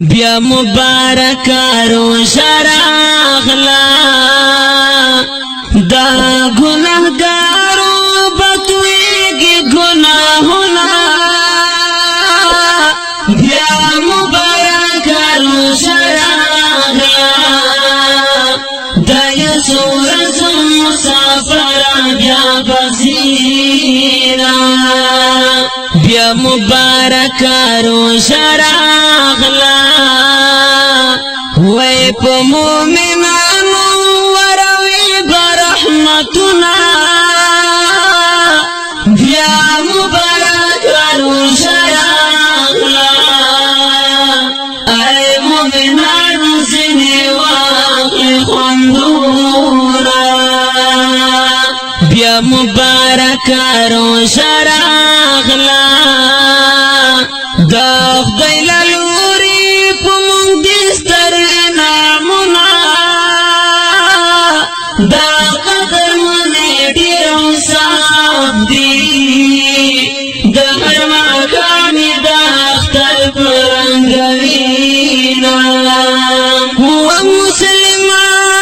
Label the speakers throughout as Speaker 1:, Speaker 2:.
Speaker 1: بیا مبارک روزه راغله دا ګناهګارو بتویږي ګناهونه بیا مبارک روزه راغله دا یو ورځ مسافر بیا بزینا بیا مبارک روزه راغله وای په مومنانو وروي برحمتنا بیا مبارک روزه راغله ای مومنانو ځینې واقع خوندونه بیا مبارک روزه راغله دا خدای له لوري په موږ دي ستر انعامونه دا قدرونه ډېر اوصاف دي د هر ماښام یې د اختر په رنګوینه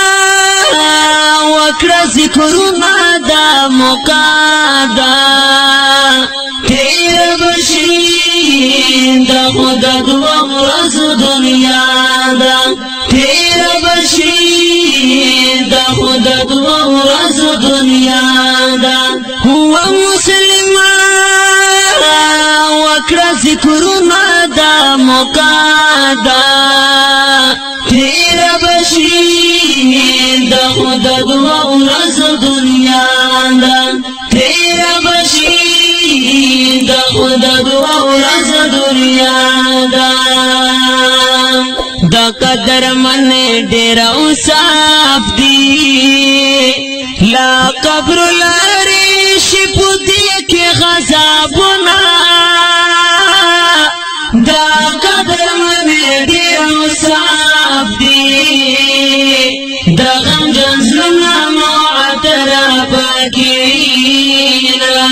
Speaker 1: ومسلمان وکړه ذکرونه دا موقع ده تیر بشي د خدا دوه ورځو دنیا ده تیر بشي د خدا دوه ورځو دنیا ده هو مسلمان وکړه ذکرونه دا موقع ده تیر بشي د خدا دوه ورځو دنیا ده تیر بشي د خدا دوه ورځو دنیا ده دا قدر من ډېر اوصاف دي لا قبر لري شپو دي کې غضبونه دا قدر من ډېر اوصاف دي دا غمجن زړونه معترف کړه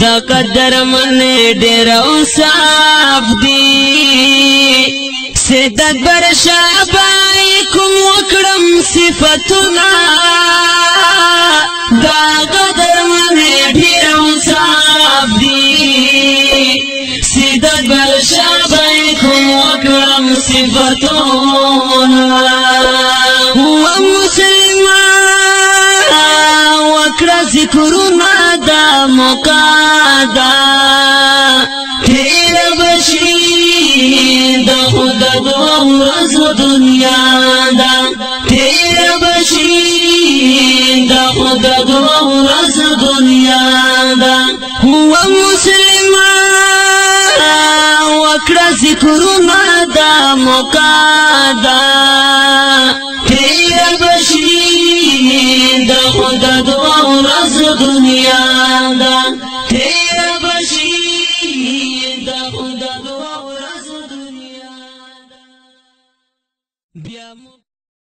Speaker 1: دا قدر من ډېر اوصاف دي سدت برشابای کوم وکړم صفاتونه دا قدر من ډېر اوصاف دي سدت برشابای کوم وکړم صفاتونه هو مسلمان وکړه ذکرونه دا موقع ده تیر بشي د خدا دوه ورځو دنیا ده تیر بشي د خدا دوه ورځو دنیا ده هو مسلمان وکړه ذکرونه دا موقع ده تیر بشي د خدا دوه ورځو دنیا ده تیر بشي